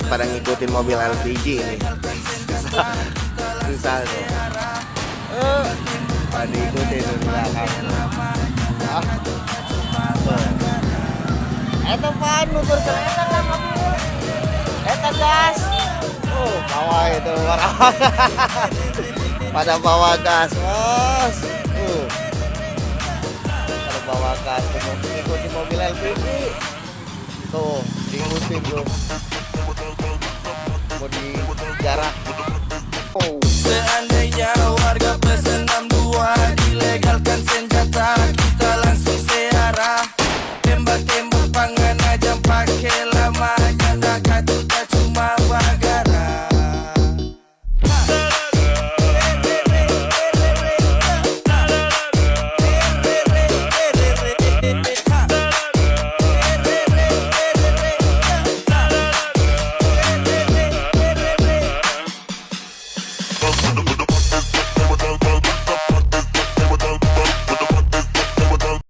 pada ngikutin mobil LPG ini. Susah tuh. Pada ikutin di belakang. Eta pan nutur kereta kan mobil. Eta gas. Bawa itu orang. Pada bawa gas, Bos. Pada bawa gas, ngikutin mobil LPG. Tuh, diikutin tuh. Mau di jarak.